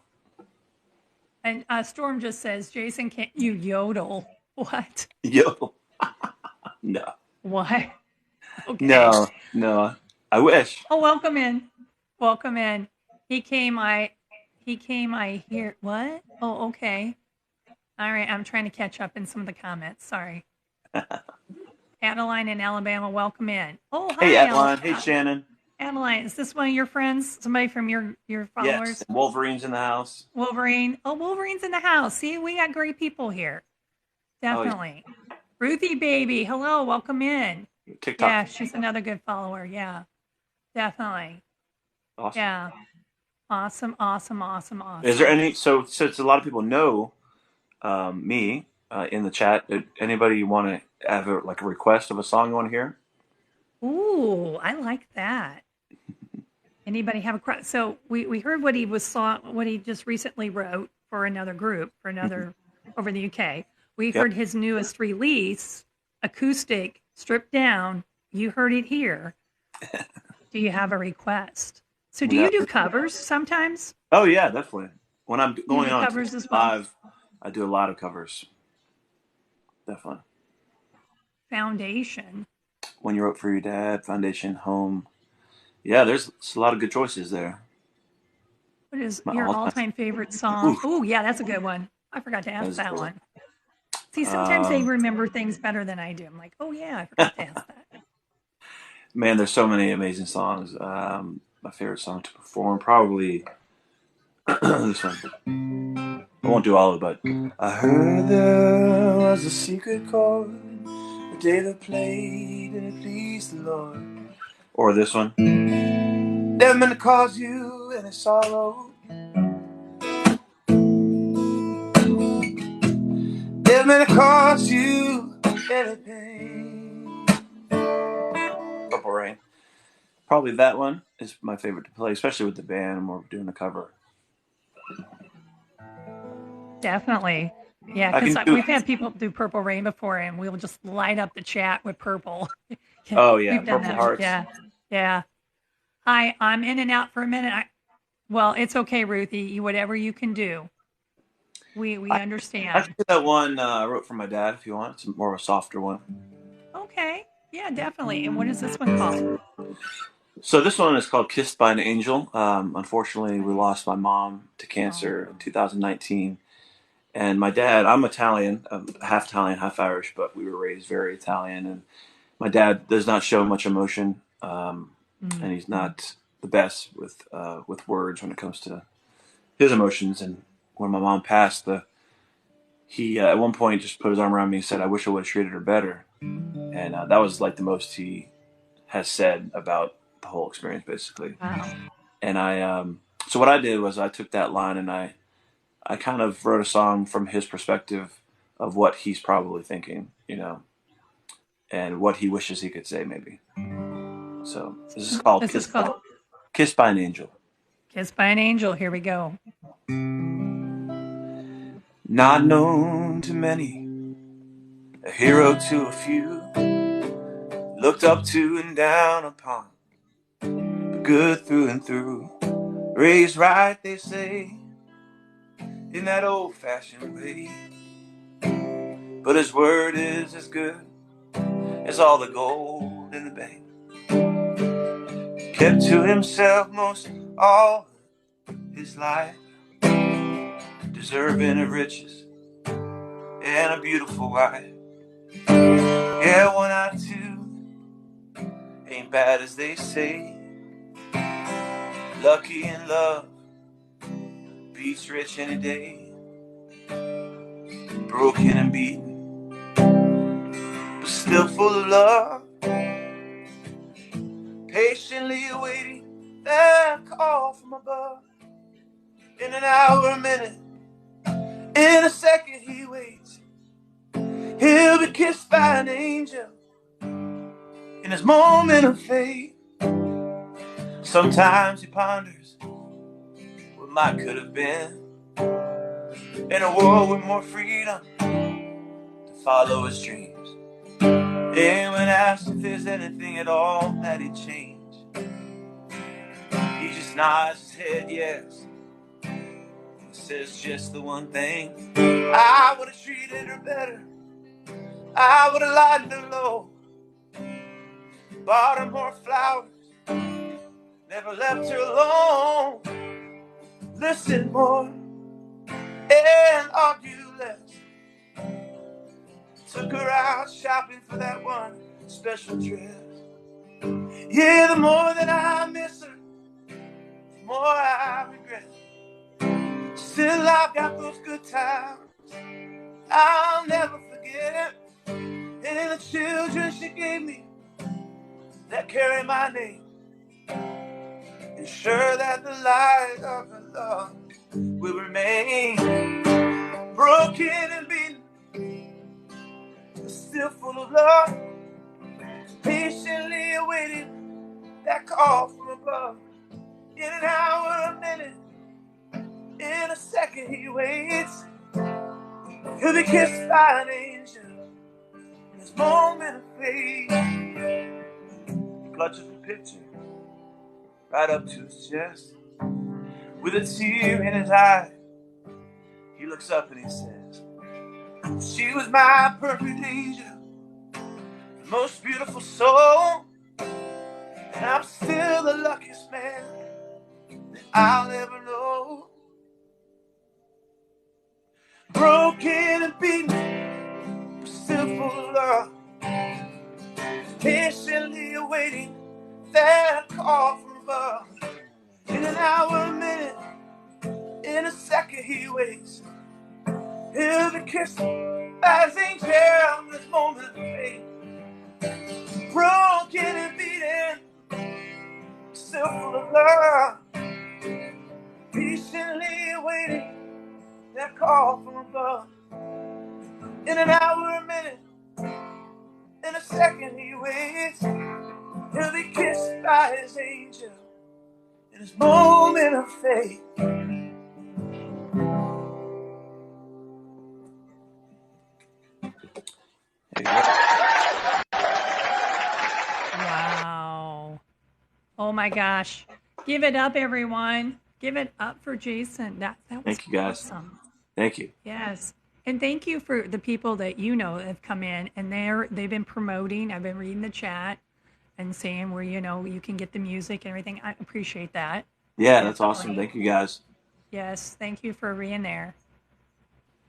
And Storm just says, "Jason, can't you yodel?" What? Yo, no, What? Okay. no, I wish. Oh, welcome in. Welcome in. He came, I hear. What? Oh, okay. All right. I'm trying to catch up in some of the comments. Sorry. Adeline in Alabama, welcome in. Oh, hi, Hey, Adeline. Hey, Shannon. Adeline, is this one of your friends? Somebody from your followers? Yes, Wolverine's in the house. Wolverine. Oh, Wolverine's in the house. See, we got great people here. Definitely. Oh, yeah. Ruthie baby, hello, welcome in. TikTok. Yeah, she's another good follower. Yeah, definitely. Awesome. Yeah. Awesome. Is there any, so since a lot of people know me in the chat, anybody want to have a request of a song you want to hear? Ooh, I like that. Anybody have a so we heard what he just recently wrote for another group, for another over in the UK. We heard his newest release, acoustic, stripped down. You heard it here. Do you have a request? So do you do covers sometimes? Oh yeah, definitely. When I'm going on covers as well? live, I do a lot of covers. Definitely. Foundation. When You Wrote for Your Dad, Foundation, Home. Yeah, there's a lot of good choices there. What is your all-time favorite song? Oh, yeah, that's a good one. I forgot to ask that one. See, sometimes they remember things better than I do. I'm like, oh yeah, I forgot to ask that. Man, there's so many amazing songs. My favorite song to perform, probably this one. I won't do all of it, but I heard there was a secret chord the day they played and it pleased the Lord. Or this one. Never meant to cause you any sorrow. Never meant to cause you any pain. Purple Rain. Probably that one is my favorite to play, especially with the band when we're doing a cover. Definitely. Yeah, because we've had people do Purple Rain before, and we'll just light up the chat with purple. Oh, yeah. We've done Purple that. Hearts. Yeah. Hi, I'm in and out for a minute. Well, it's okay, Ruthie. Whatever you can do. We understand. I can do that one I wrote for my dad if you want. It's more of a softer one. Okay. Yeah, definitely. And what is this one called? So this one is called Kissed by an Angel. Unfortunately, we lost my mom to cancer in 2019. And my dad, I'm Italian, half Italian, half Irish, but we were raised very Italian. And my dad does not show much emotion, and he's not the best with words when it comes to his emotions. And when my mom passed, he at one point just put his arm around me and said, "I wish I would have treated her better." And that was like the most he has said about the whole experience, basically. Wow. And so what I did was I took that line and I kind of wrote a song from his perspective of what he's probably thinking, and what he wishes he could say, maybe. So this is called Kissed by an Angel. Kissed by an Angel. Here we go. Not known to many, a hero to a few, looked up to and down upon, but good through and through. Raised right, they say, in that old-fashioned way. But his word is as good as all the gold in the bank. Kept to himself most all his life, deserving of riches and a beautiful wife. Yeah, 1 out of 2 ain't bad as they say. Lucky in love beats rich any day. Broken and beaten, but still full of love. Patiently awaiting that call from above. In an hour, a minute, in a second he waits. He'll be kissed by an angel in his moment of fate. Sometimes he ponders what might could have been, in a world with more freedom to follow his dreams. And when asked if there's anything at all that he'd change, he just nods his head yes, and says just the one thing: I would have treated her better, I would have lightened her low, bought her more flowers, never left her alone, listened more and argue less, took her out shopping for that one special dress. Yeah, the more that I miss her, the more I regret. Still I've got those good times I'll never forget. And the children she gave me that carry my name, ensure that the light of her love will remain. Broken and beaten, but still full of love, patiently awaiting that call from above. In an hour, a minute, in a second he waits. He'll be kissed by an angel in his moment of fate. He clutches the picture right up to his chest. With a tear in his eye, he looks up and he says, she was my perfect angel, the most beautiful soul, and I'm still the luckiest man that I'll ever know. Broken and beaten, but still full of love, patiently awaiting that call from above. In an hour, a minute, in a second he waits. He'll be kissed by his angel in this moment of faith. Broken and beaten, still full of love, patiently awaiting that call from above. In an hour, a minute, in a second he waits. He'll be kissed by his angel in his moment of faith. Wow. Oh my gosh. Give it up, everyone. Give it up for Jason. That was Thank you, guys. awesome. Thank you. Yes. And thank you for the people that you know have come in and they've been promoting. I've been reading the chat and saying where you can get the music and everything. I appreciate that. Yeah, that's awesome. Thank you, guys. Yes, thank you for being there.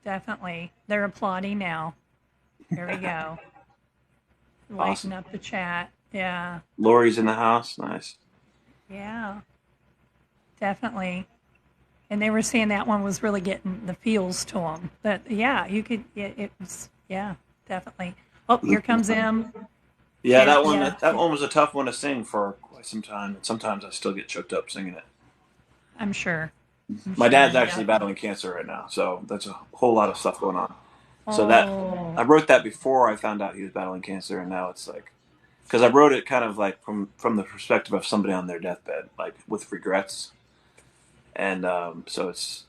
Definitely. They're applauding now. Here we go. Lighten Awesome. up the chat. Yeah. Lori's in the house. Nice. Yeah. Definitely. And they were saying that one was really getting the feels to them. That you could. It was definitely. Oh, here comes M. Yeah, that one was a tough one to sing for quite some time. And sometimes I still get choked up singing it. I'm sure. My dad's actually battling cancer right now, so that's a whole lot of stuff going on. So that I wrote that before I found out he was battling cancer, and now it's like, because I wrote it kind of like from the perspective of somebody on their deathbed, like with regrets, and so it's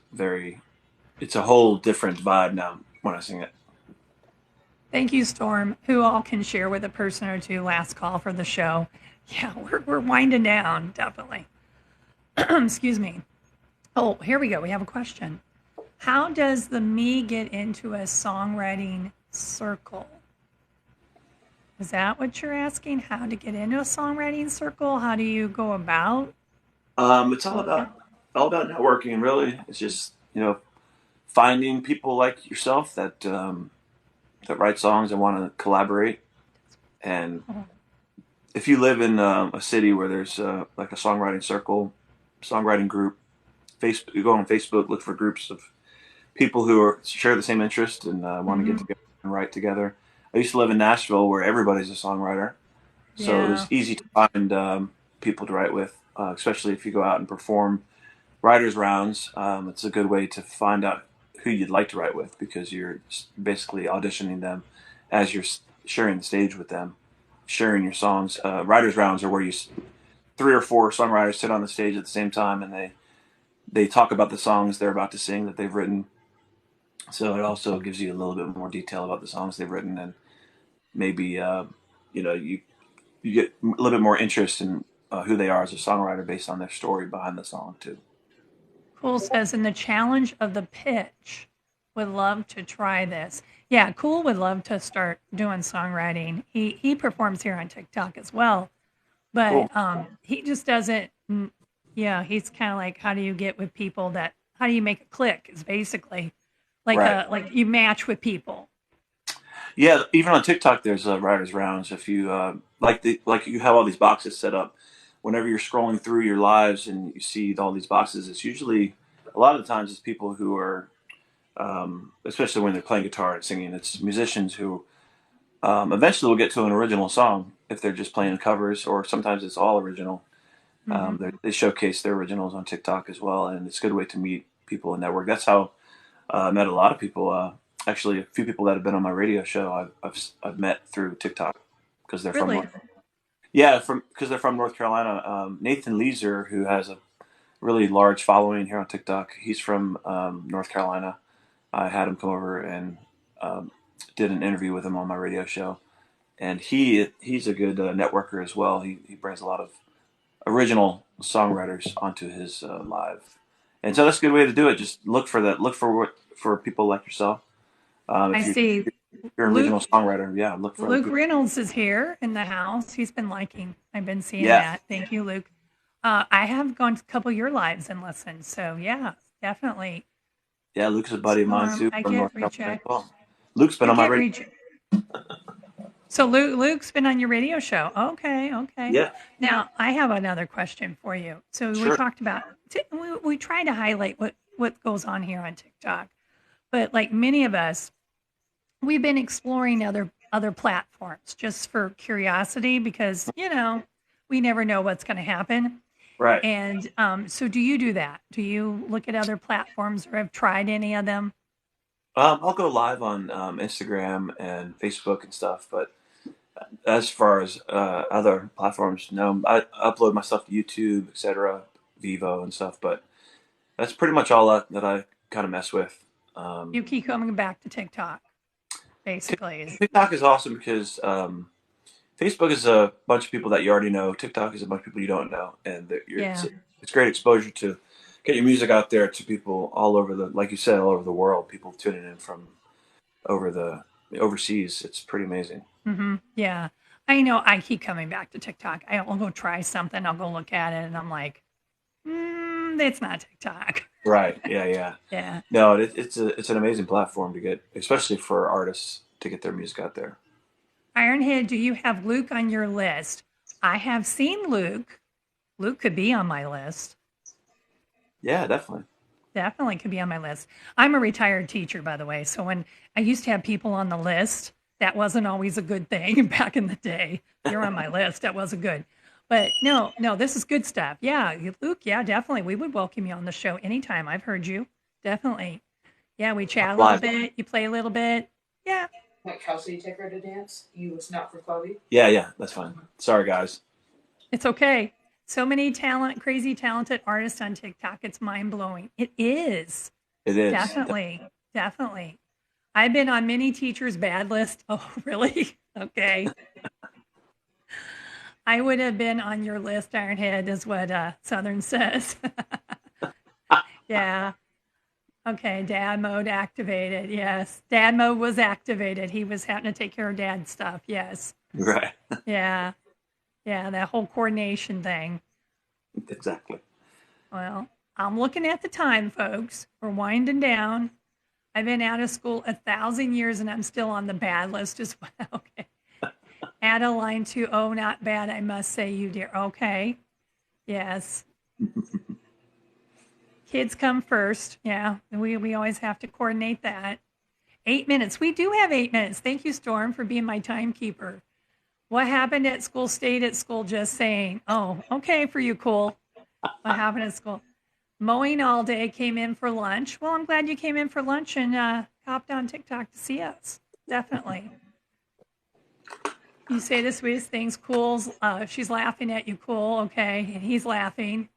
a whole different vibe now when I sing it. Thank you, Storm. Who all can share with a person or two? Last call for the show. Yeah, we're winding down, definitely. Excuse me. Oh, here we go. We have a question. How does the me get into a songwriting circle? Is that what you're asking? How to get into a songwriting circle? How do you go about? It's all about networking, and really, it's just finding people like yourself that write songs and want to collaborate. And if you live in a city where there's like a songwriting circle, songwriting group, Facebook, you go on Facebook, look for groups of people who share the same interest and want to get Mm-hmm. together and write together. I used to live in Nashville where everybody's a songwriter, so it was Yeah. easy to find people to write with, especially if you go out and perform writers rounds. It's a good way to find out who you'd like to write with because you're basically auditioning them as you're sharing the stage with them, sharing your songs. Writers rounds are where three or four songwriters sit on the stage at the same time and they talk about the songs they're about to sing that they've written. So it also gives you a little bit more detail about the songs they've written, and maybe you get a little bit more interest in who they are as a songwriter based on their story behind the song too. Cool says, in the challenge of the pitch, would love to try this. Yeah, Cool would love to start doing songwriting. He performs here on TikTok as well, Cool. but he just doesn't. Yeah, he's kind of like, how do you get with people that? How do you make a click? Is basically Right. like you match with people. Yeah, even on TikTok, there's writers rounds. If you like you have all these boxes set up. Whenever you're scrolling through your lives and you see all these boxes, it's usually a lot of the times it's people who are, especially when they're playing guitar and singing, it's musicians who eventually will get to an original song if they're just playing covers, or sometimes it's all original. Hmm. They showcase their originals on TikTok as well, and it's a good way to meet people and network. That's how I met a lot of people. Actually, a few people that have been on my radio show, I've met through TikTok because they're from Really? North. Yeah, from because they're from North Carolina. Nathan Leeser, who has a really large following here on TikTok, he's from North Carolina. I had him come over and um, did an interview with him on my radio show, and he's a good networker as well. He brings a lot of original songwriters onto his live, and so that's a good way to do it. Just look for that. Look for people like yourself. I If see. you're an Luke original songwriter, yeah, look for other Luke people. Reynolds is here in the house. He's been liking. I've been seeing Yeah, that. Thank you, Luke. I have gone to a couple of your lives and listened. So yeah, definitely. yeah. Luke's a buddy of mine Storm. too I from get North Carolina as reject. well. Luke's been I on my get radio. reject. So Luke's been on your radio show. Okay, okay. Yeah, Now I have another question for you. So we sure. talked about. We try to highlight what goes on here on TikTok, but like many of us, we've been exploring other platforms just for curiosity because we never know what's going to happen. Right. And so, do you do that? Do you look at other platforms or have tried any of them? I'll go live on Instagram and Facebook and stuff, but as far as other platforms, no, I upload my stuff to YouTube, etc., Vivo and stuff. But that's pretty much all that I kind of mess with. Um, You keep coming back to TikTok, basically. TikTok is awesome because Facebook is a bunch of people that you already know. TikTok is a bunch of people you don't know, and Yeah. it's great exposure to get your music out there to people all over like you said, all over the world. People tuning in from over the overseas. It's pretty amazing. Yeah. I know I keep coming back to TikTok. I'll go try something. I'll go look at it, and I'm like, it's not TikTok. Right. Yeah. Yeah. Yeah. No, it's an amazing platform to get, especially for artists to get their music out there. Ironhead, do you have Luke on your list? I have seen Luke. Luke could be on my list. Yeah, definitely. Definitely could be on my list. I'm a retired teacher, by the way. So when I used to have people on the list, that wasn't always a good thing back in the day. If you're on my list, that wasn't good. But no, this is good stuff. Yeah, Luke, yeah, definitely. We would welcome you on the show anytime. I've heard you. Definitely. Yeah, we chat a little Live. bit. You play a little bit. Yeah, Like, how should you take her to dance? You, it's not for Chloe. Yeah, yeah, that's fine. Sorry, guys. it's okay. So many crazy talented artists on TikTok. It's mind blowing. It is. It is. Definitely. Definitely. I've been on many teachers' bad list. Oh, really? Okay. I would have been on your list, Ironhead, is what Southern says. Yeah. Okay. Dad mode activated. Yes. Dad mode was activated. He was having to take care of dad stuff. Yes. Right. Yeah. Yeah. That whole coordination thing. Exactly. Well, I'm looking at the time, folks. We're winding down. I've been out of school 1,000 years and I'm still on the bad list as well. Okay. Add a line to, oh, not bad, I must say, you dear. Okay. Yes. Kids come first. Yeah. We always have to coordinate that. 8 minutes. We do have 8 minutes. Thank you, Storm, for being my timekeeper. What happened at school stayed at school, just saying. Oh, okay for you, cool. What happened at school? Mowing all day, came in for lunch. Well, I'm glad you came in for lunch and hopped on TikTok to see us. Definitely. You say the sweetest things. Cool's, she's laughing at you, cool. Okay. And he's laughing.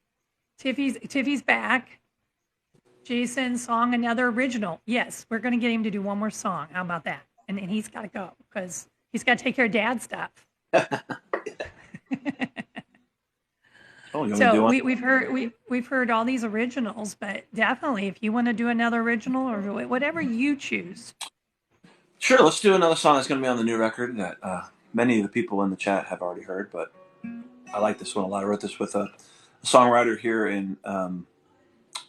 Tiffy's back. Jason, song, another original. Yes, we're going to get him to do one more song. How about that? And then he's got to go because he's got to take care of dad stuff. So we've heard all these originals, but definitely if you want to do another original or whatever you choose. Sure, let's do another song that's going to be on the new record that many of the people in the chat have already heard, but I like this one a lot. I wrote this with a songwriter here in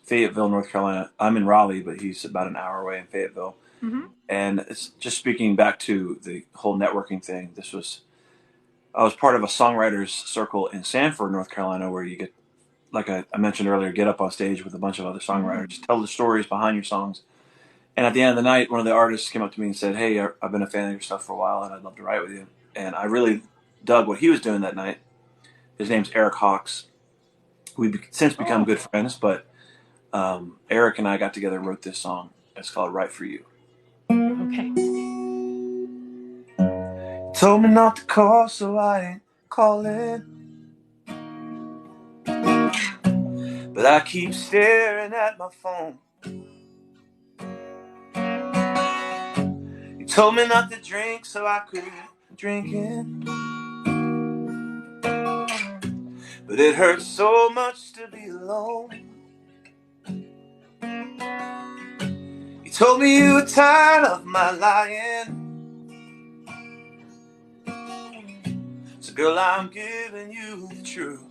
Fayetteville, North Carolina. I'm in Raleigh, but he's about an hour away in Fayetteville. Mm-hmm. And it's just speaking back to the whole networking thing. I was part of a songwriters circle in Sanford, North Carolina, where you get, like I mentioned earlier, get up on stage with a bunch of other songwriters, tell the stories behind your songs. And at the end of the night, one of the artists came up to me and said, "Hey, I've been a fan of your stuff for a while, and I'd love to write with you." And I really dug what he was doing that night. His name's Eric Hawks. We've since become good friends, but Eric and I got together and wrote this song. It's called "Right for You." Okay. Told me not to call, so I ain't calling. But I keep staring at my phone. You told me not to drink, so I quit drinking. But it hurts so much to be alone. You told me you were tired of my lying. So girl, I'm giving you the truth.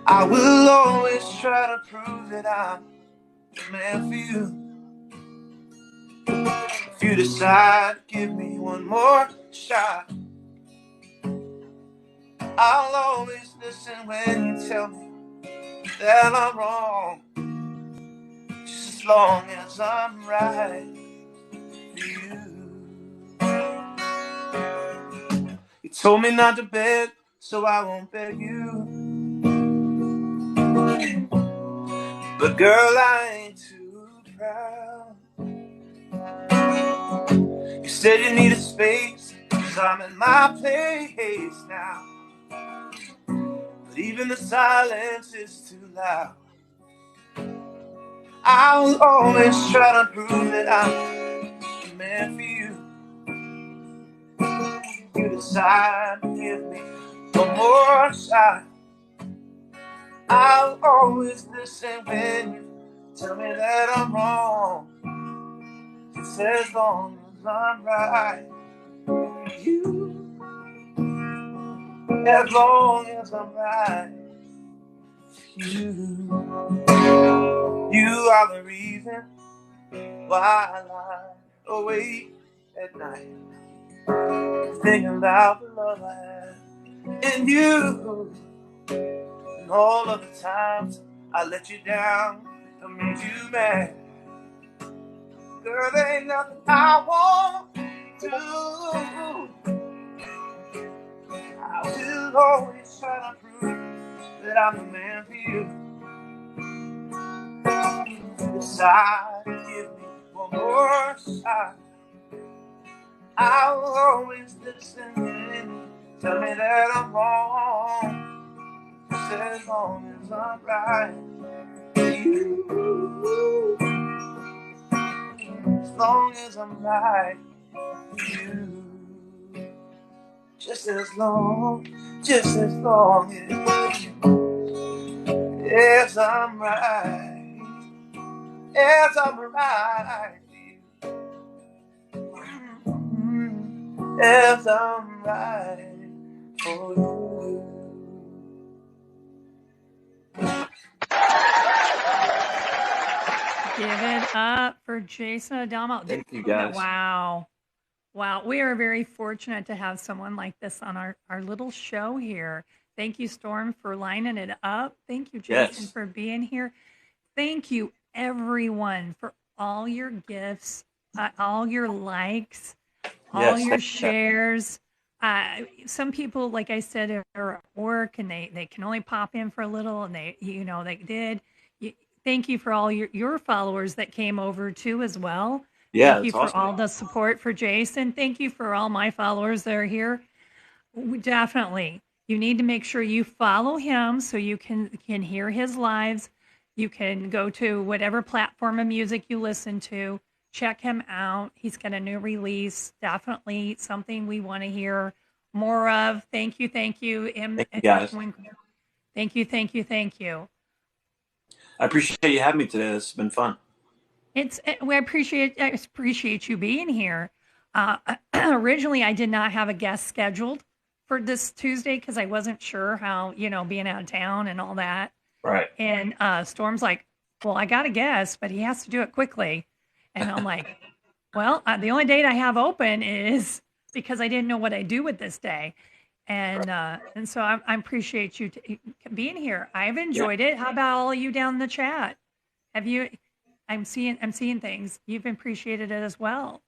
I will always try to prove that I'm the man for you. If you decide to give me one more shot, I'll always listen when you tell me that I'm wrong. Just as long as I'm right for you. You told me not to beg, so I won't beg you. But girl, I ain't too proud. You said you needed space, 'cause I'm in my place now. But even the silence is too loud. I'll always try to prove that I'm the man for you. You decide to give me one more shot, I'll always listen when you tell me that I'm wrong. Just as long as I'm right for you. As long as I'm right for you. You are the reason why I lie awake at night, thinking about the love I had in you. And all of the times I let you down and made you mad. Girl, there ain't nothing I won't do. I will always try to prove that I'm the man for you. You decide to give me one more shot, I'll always listen when you tell me that I'm wrong. Just as long as I'm right for you. long as I'm right with you. Just as long as I'm right, as I'm right with you. As I'm right for you. Give it up for Jason Adamo. Thank you, guys. Wow. Wow. We are very fortunate to have someone like this on our little show here. Thank you, Storm, for lining it up. Thank you, Jason, for being here. Thank you, everyone, for all your gifts, all your likes, all your shares. Some people, like I said, are at work and they can only pop in for a little, and they did. Thank you for all your followers that came over too as well. Yeah, Thank you for awesome. all the support for Jason. Thank you for all my followers that are here. Definitely, you need to make sure you follow him so you can hear his lives. You can go to whatever platform of music you listen to. Check him out. He's got a new release. Definitely something we want to hear more of. Thank you, Thank you, guys. Thank you. I appreciate you having me today. It's been fun. I appreciate you being here. Originally, I did not have a guest scheduled for this Tuesday because I wasn't sure how, being out of town and all that. Right. And Storm's like, well, I got a guest, but he has to do it quickly. And I'm like, well, the only date I have open is because I didn't know what I'd do with this day. And so I appreciate you being here. I've enjoyed it. How about all of you down in the chat? Have you? I'm seeing things. You've appreciated it as well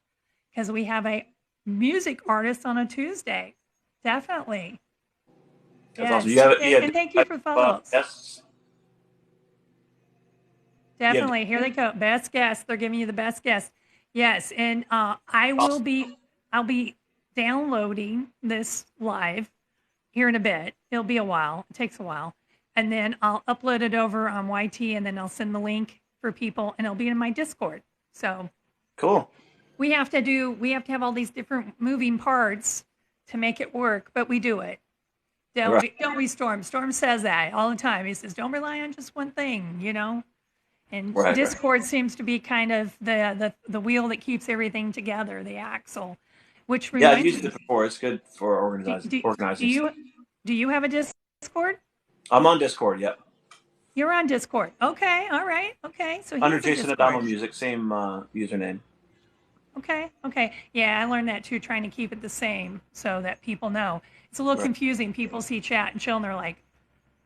because we have a music artist on a Tuesday. Definitely. That's awesome. You have, and thank you for follows. Definitely. Here they go. Best guest. They're giving you the best guest. Yes. And I'll be downloading this live here in a bit. It'll be a while. It takes a while. And then I'll upload it over on YT and then I'll send the link for people and it'll be in my Discord. So cool. We have to have all these different moving parts to make it work, but we do it. Don't we, Storm? Storm says that all the time. He says, don't rely on just one thing, And Discord seems to be kind of the wheel that keeps everything together, the axle. Which I've used it before. It's good for organizing. Do you have a Discord? I'm on Discord. Yep. You're on Discord. Okay. All right. Okay. So under Jason Adamo Music, same username. Okay. Yeah, I learned that too, trying to keep it the same so that people know. It's a little confusing. People see chat and chill, and they're like,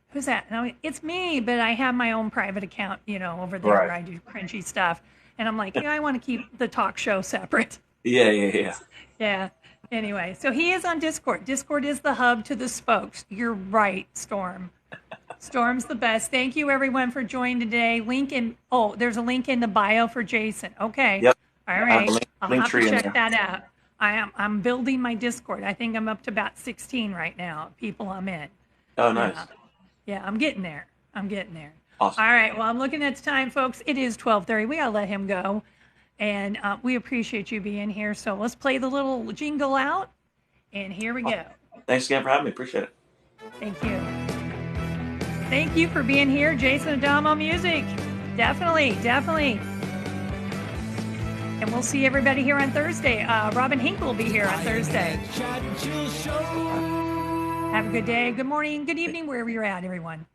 "Who's that?" And I'm like, it's me, but I have my own private account, over there where I do cringy stuff. And I'm like, I want to keep the talk show separate. Yeah. Yeah. Anyway, so he is on Discord. Discord is the hub to the spokes. You're right, Storm. Storm's the best. Thank you, everyone, for joining today. There's a link in the bio for Jason. Okay. Yep. All right. I'll have to check that out. I'm building my Discord. I think I'm up to about 16 right now, people I'm in. Oh, nice. Yeah, I'm getting there. Awesome. All right. Well, I'm looking at the time, folks. It is 12:30. We got to let him go. And we appreciate you being here. So let's play the little jingle out. And here we go. Thanks again for having me. Appreciate it. Thank you. Thank you for being here, Jason Adamo Music. Definitely. And we'll see everybody here on Thursday. Robin Hink will be here on Thursday. Have a good day, good morning, good evening, wherever you're at, everyone.